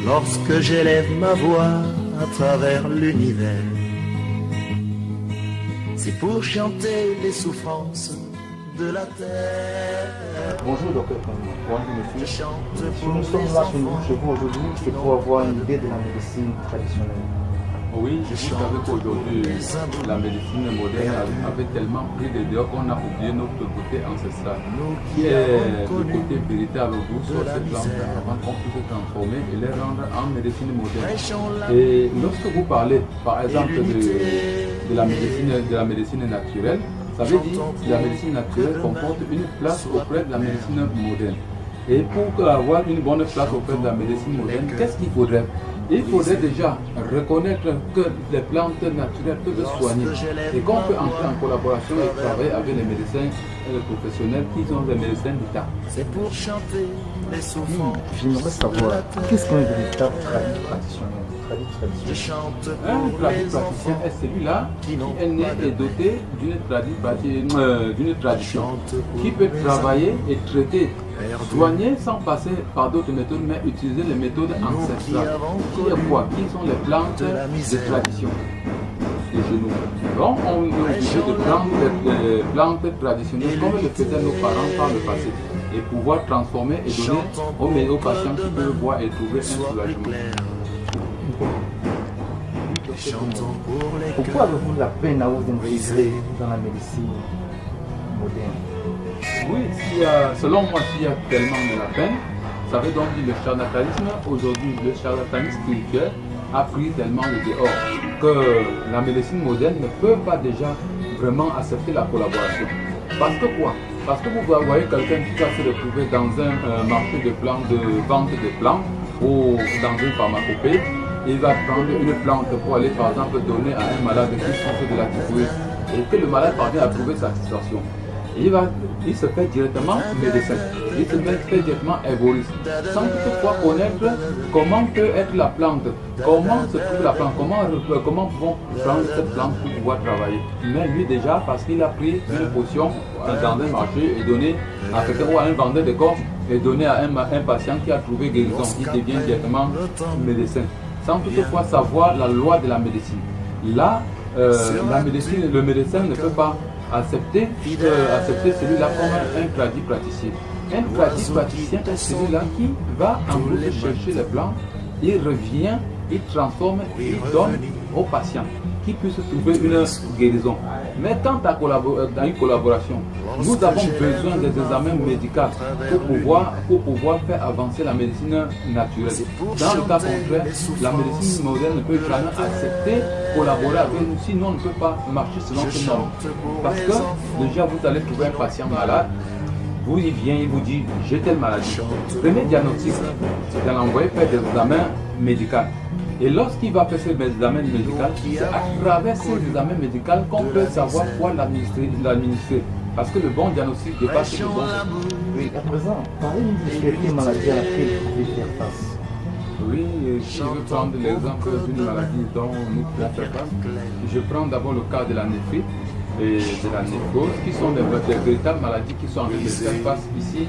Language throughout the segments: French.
Lorsque j'élève ma voix à travers l'univers, c'est pour chanter les souffrances de la terre. Bonjour docteur Je chante Si pour nous sommes les là enfants chez vous aujourd'hui, c'est pour avoir une idée de la médecine traditionnelle. Oui, vous savez qu'aujourd'hui, la médecine moderne avait tellement pris des dehors qu'on a oublié notre côté ancestral. qui Et avons le connu côté véritable d'où sont la ces plantes misère. avant qu'on puisse les transformer et les rendre en médecine moderne. prêchons la Et lorsque vous parlez, par exemple, l'unité. de la médecine naturelle, ça veut dire que la médecine naturelle comporte une place auprès de la médecine moderne. Et pour avoir une bonne place auprès de la médecine moderne, qu'est-ce qu'il faudrait? Il faudrait déjà reconnaître que les plantes naturelles peuvent soigner et qu'on peut entrer en collaboration et travailler avec les médecins professionnels qui sont des médecins d'État. C'est pour chanter les souffrances. J'aimerais savoir, qu'est-ce qu'un véritable tradit traditionnel? Je chante Un pour tradit les praticien enfants est celui-là qui est né et doté d'une tradition, qui peut travailler et traiter, soigner sans passer par d'autres méthodes, mais utiliser les méthodes ancestrales. Qui est quoi? Qui sont les plantes de tradition de chez nous? Donc on est obligé de prendre les plantes traditionnelles comme le faisaient nos parents par le passé et pouvoir transformer et donner aux patients qui peuvent voir et trouver un soulagement. Chantons pour les Pourquoi avez-vous la peine à vous intégrer dans la médecine moderne? Oui, selon moi, s'il y a tellement de la peine, ça veut donc dire le charlatanisme. Aujourd'hui, le charlatanisme spirituel a pris tellement de dehors que la médecine moderne ne peut pas déjà vraiment accepter la collaboration. Parce que quoi? Parce que vous voyez quelqu'un qui va se retrouver dans un marché de plantes, de vente de plantes, ou dans une pharmacopée. Il va prendre une plante pour aller par exemple donner à un malade qui souffre de la typhoïde et que le malade parvient à trouver satisfaction. Il se fait directement médecin, il se fait directement herboriste, sans toutefois connaître comment peut être la plante, comment se trouve la plante, comment pouvons prendre cette plante pour pouvoir travailler. Mais lui déjà, parce qu'il a pris une potion dans un marché et donné à quelqu'un ou à un vendeur de corps et donné à un patient qui a trouvé guérison, il devient directement médecin, sans toutefois savoir la loi de la médecine. Là, le médecin ne peut pas accepter celui-là comme un tradit praticien. Un tradit praticien est celui-là qui va en route chercher les plantes, il revient, il transforme, il donne au patient qui puisse trouver une guérison. Mais quant à une collaboration, nous avons besoin des examens médicaux pour pouvoir faire avancer la médecine naturelle. Dans le cas contraire, la médecine moderne ne peut jamais accepter collaborer avec nous, sinon on ne peut pas marcher selon ces normes. Parce que déjà vous allez trouver un patient malade, vous y vient, il vous dit j'ai telle maladie. Premier diagnostic, c'est de l'envoyer faire des examens médicaux. Et lorsqu'il va faire ces examens médicaux, c'est à travers ces examens médicaux qu'on peut savoir quoi l'administrer. Parce que le bon diagnostic dépasse le bon. Oui, à présent, parlez-nous de maladie à laquelle vous pouvez faire face. Oui, si je veux prendre l'exemple d'une maladie dont nous pouvons faire face, je prends d'abord le cas de la néphrite et de la nécrose, qui sont des véritables maladies qui sont en train de faire face ici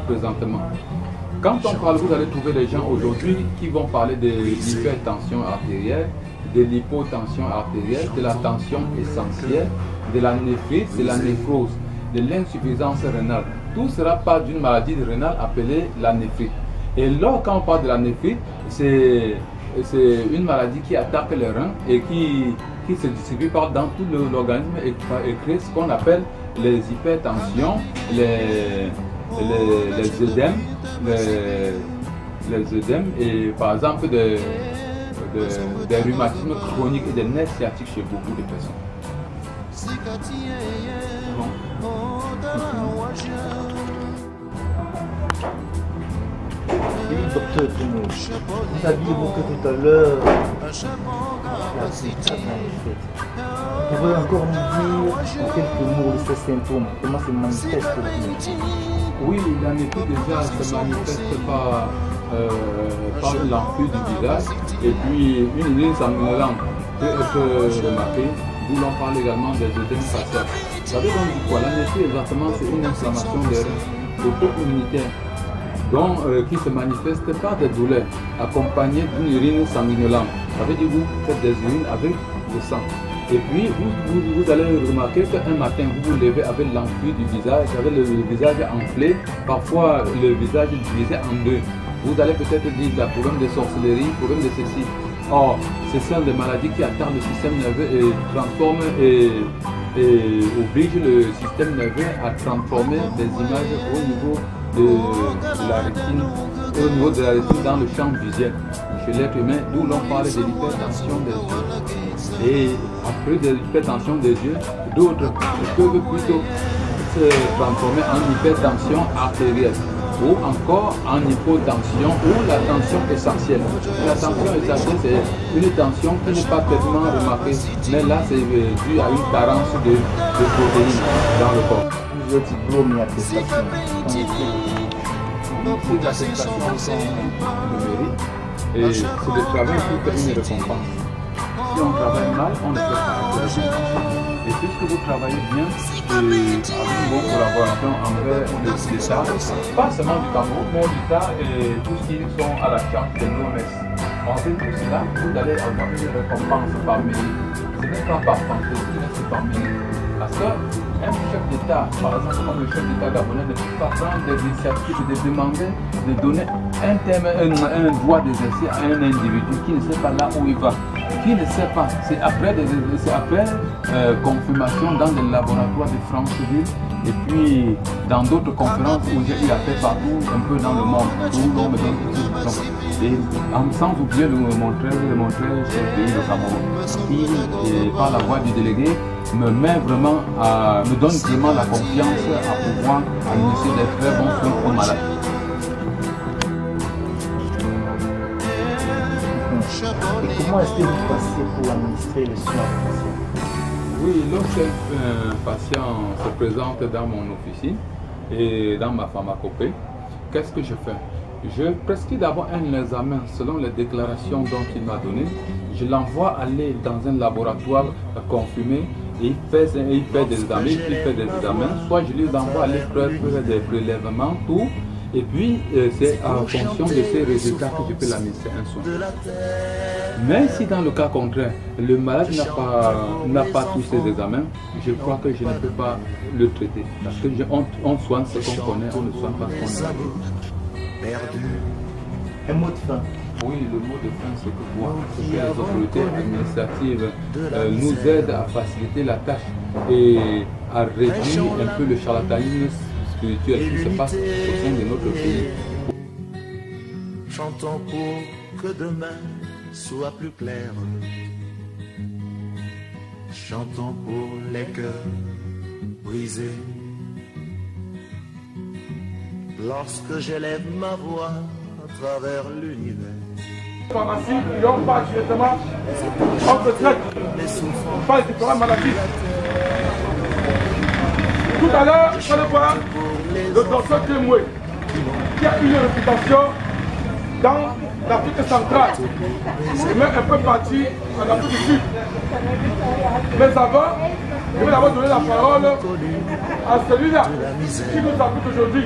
présentement. Quand on parle, vous allez trouver des gens aujourd'hui qui vont parler de l'hypertension artérielle, de l'hypotension artérielle, de la tension essentielle, de la néphrite, de la nécrose, de l'insuffisance rénale. Tout sera pas d'une maladie rénale appelée la néphrite. Et là, quand on parle de la néphrite, c'est une maladie qui attaque les reins et qui se distribue dans tout l'organisme et crée ce qu'on appelle les hypertensions, les œdèmes et par exemple des rhumatismes chroniques et des nerfs sciatiques chez beaucoup de personnes. Et docteur Bruno, vous aviez évoqué tout à l'heure la cité. Vous pouvez encore nous dire en quelques mots de ces symptômes, comment se manifeste le vie? Oui, la néphrite déjà se manifeste par l'ampulle du visage et puis une ligne sanguinolente peut être remarquée, d'où l'on parle également des œdèmes faciales. Ça veut donc dire quoi? La néphrite exactement, c'est une inflammation des reins auto-immunitaire qui se manifeste par des douleurs accompagnées d'une urine sanguinolente. Ça veut dire que vous faites des urines avec le sang. Et puis, vous allez remarquer qu'un matin, vous vous levez avec l'enflure du visage, avec le visage enflé, parfois le visage divisé en deux. Vous allez peut-être dire qu'il y a problème de sorcellerie, problème de ceci. Or, ce sont des maladies qui attardent le système nerveux et transforment et obligent le système nerveux à transformer des images au niveau de la rétine, dans le champ visuel chez l'être humain, d'où l'on parle de l'hypertension des yeux. Et après de l'hypertension des yeux, d'autres peuvent plutôt se transformer en hypertension artérielle ou encore en hypotension ou la tension essentielle. La tension essentielle, c'est une tension qui n'est pas tellement remarquée, mais là c'est dû à une carence de protéines dans le corps. Vous êtes diplômé à attestation. Ces attestations sont numériques et c'est le travail qui fait une récompense. Si on travaille mal, on ne peut pas être récompensé. Et puisque vous travaillez bien et avec une bonne collaboration envers l'État, pas seulement du Cameroun, mais l'État et tous ceux qui sont à la charge de l'OMS, en fait tout cela, vous allez avoir une récompense par mérite. Ce n'est pas par fantaisie, c'est par mérite. Parce qu'un chef d'État, par exemple comme le chef d'État gabonais, ne peut pas prendre des initiatives de demander de donner un droit d'exercer à un individu qui ne sait pas là où il va, qui ne sait pas. C'est après confirmation dans des laboratoires de Franceville et puis dans d'autres conférences où j'ai eu affaire partout, un peu dans le monde, où l'on me donne des diplômes. Et sans oublier mon très cher pays, le Cameroun, qui, par la voix du délégué, me donne vraiment la confiance à pouvoir administrer des très bons soins aux malades. Et comment est-ce que vous passez pour administrer les soins aux patients? Oui, lorsqu'un patient se présente dans mon officine et dans ma pharmacopée, qu'est-ce que je fais? Je prescris d'abord un examen selon les déclarations dont il m'a donné. Je l'envoie aller dans un laboratoire confirmé et il fait des examens. Soit je lui envoie aller faire des prélèvements, tout. Et puis, c'est en fonction de ces résultats que je peux l'administrer un soin. Mais si dans le cas contraire, le malade n'a pas tous ces examens, je crois que je ne peux pas le traiter. Parce qu'on soigne ce qu'on connaît, on ne soigne pas ce qu'on a. Un mot de fin. Oui, le mot de fin, c'est que les autorités administratives nous aident à faciliter la tâche et à réduire un peu le charlatanisme spirituel qui se passe au sein de notre pays. Chantons pour que demain soit plus clair. Chantons pour les cœurs brisés. Lorsque j'élève ma voix à travers l'univers. Pharmacie, ils n'ont pas directement, on se traite, pas les différents maladies. Tout à l'heure, je vais voir le docteur Kemoué, qui a une réputation dans l'Afrique centrale, et même un peu parti en Afrique du Sud. Mais avant, je vais d'abord donner la parole à celui-là qui nous abrite aujourd'hui,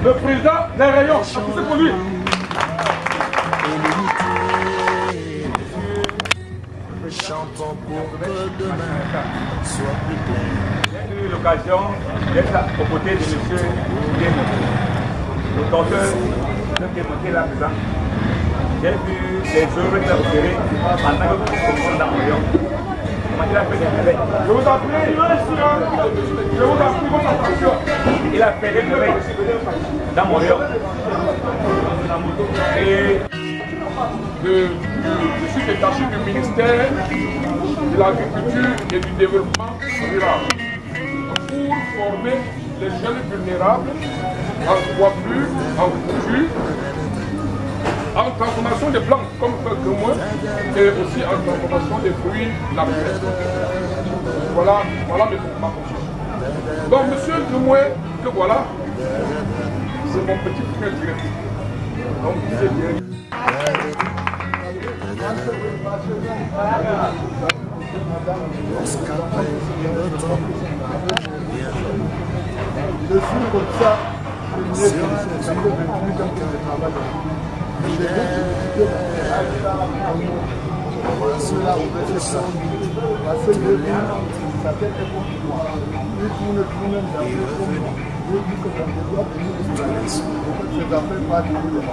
le président des rayons. Applaudissez pour lui. Chantons pour que demain soit plus clair. J'ai eu l'occasion d'être aux côtés de M. Guémon, le docteur Guémon qui est là présent. J'ai vu les œuvres qu'il a opérées en tant que président dans Orion. Il a fait des réveils. Je vous en prie, votre attention. Il a fait des réveils dans mon Orion. Et je suis détaché du ministère de l'Agriculture et du Développement rural pour former les jeunes vulnérables en coiffure, en couture, en transformation des plantes comme que moi et aussi en transformation des fruits naturels. Voilà ma position. Donc monsieur Dumoué, que voilà, c'est mon petit frère direct. Donc c'est direct. lorsqu'après le temps Je suis comme ça, sera ça fait 28 ans que je travaille. Cela ouvert ça. Parce que le vin, ça fait un peu pour moi. Il tourne, je dis que ça me doit venir de ce que ça fait pas de tout.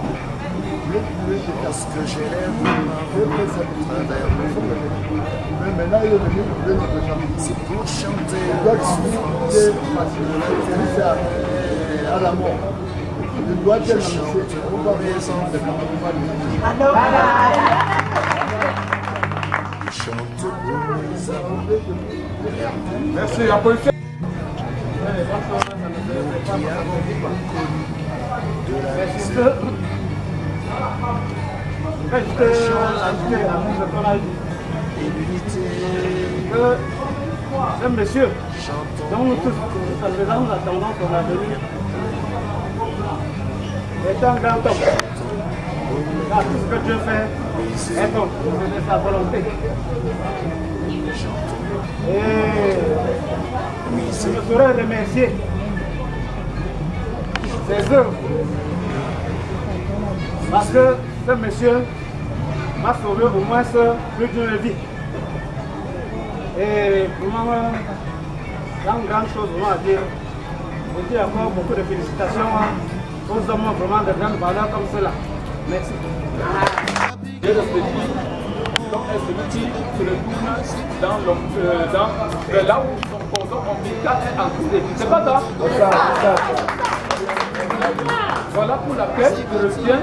lorsque j'élève ma voix travers le monde. Mais maintenant, il est venu pour donner notre chanson. C'est pour chanter Je dois discuter parce que c'est à la mort. Je dois tellement laisser. On va raison de chante pour mes amours. Merci, applaudissez. Et l'unité, Un monsieur chantons dont nous tous, jusqu'à présent, nous attendons son avenir, est un grand homme. Car tout ce que Dieu fait est homme, c'est sa volonté. Et je ne saurais remercier ses œuvres. Parce que ce monsieur m'a sauvé au moins plus d'une vie. Et vraiment, une grande chose vraiment à dire. Je dis encore beaucoup de félicitations aux hommes vraiment de grande valeur comme cela. Merci. Dieu réfléchit comme est celui qui se retourne vers là où son cordon ombilical est entouré. C'est pas ça? Voilà pour laquelle je reviens,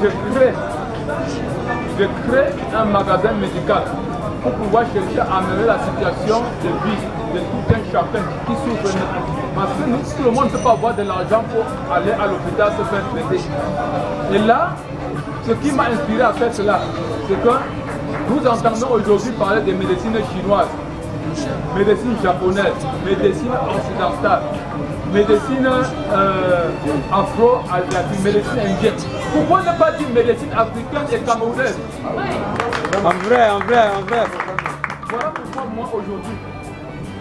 je crée un magasin médical pour pouvoir chercher à améliorer la situation de vie de tout un chacun qui souffre. Parce que nous, tout le monde ne peut pas avoir de l'argent pour aller à l'hôpital se faire traiter. Et là, ce qui m'a inspiré à faire cela, c'est que nous entendons aujourd'hui parler de médecine chinoise, médecine japonaise, médecine occidentale, médecine afro-asiatique, médecine indienne. Pourquoi ne pas dire médecine africaine et camerounaise? En vrai. Voilà pourquoi moi aujourd'hui,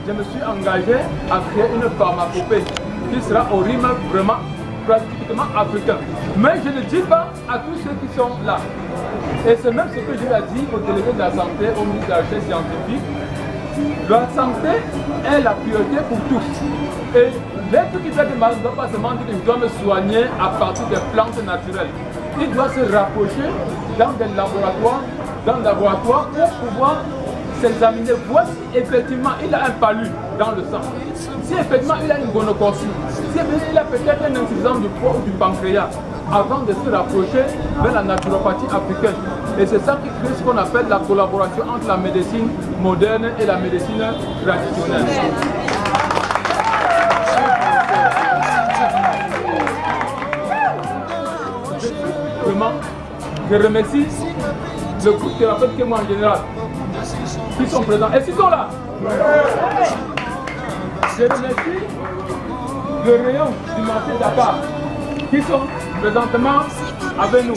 je me suis engagé à créer une pharmacopée qui sera au rythme vraiment pratiquement africain. Mais je ne dis pas à tous ceux qui sont là. Et c'est même ce que je l'ai dit au délégué de la santé, au ministre de la Recherche scientifique. La santé est la priorité pour tous. Et l'être qui fait du mal ne doit pas seulement dire qu'il doit me soigner à partir des plantes naturelles. Il doit se rapprocher dans des laboratoires, pour pouvoir s'examiner, voir si effectivement il a un palu dans le sang, si effectivement il a une gonococcie, si effectivement il a peut-être une insuffisance du foie ou du pancréas, avant de se rapprocher vers la naturopathie africaine. Et c'est ça qui crée ce qu'on appelle la collaboration entre la médecine moderne et la médecine traditionnelle. Vraiment, je remercie le groupe thérapeute que moi en général, qui sont présents. Et s'ils sont là, je remercie le rayon du marché Dakar, qui sont présentement avec nous.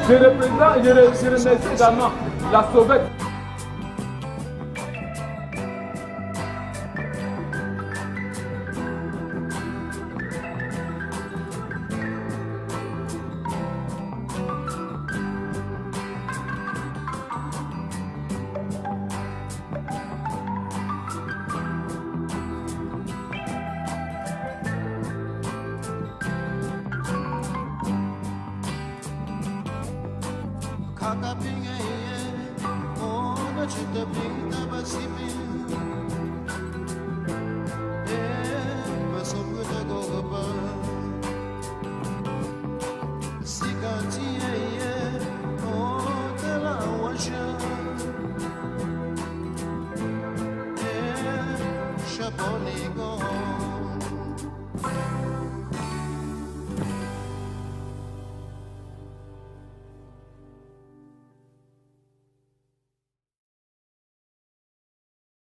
Je remercie également la Sauvette. Kakapinga, oh, na chita pinta, basipi.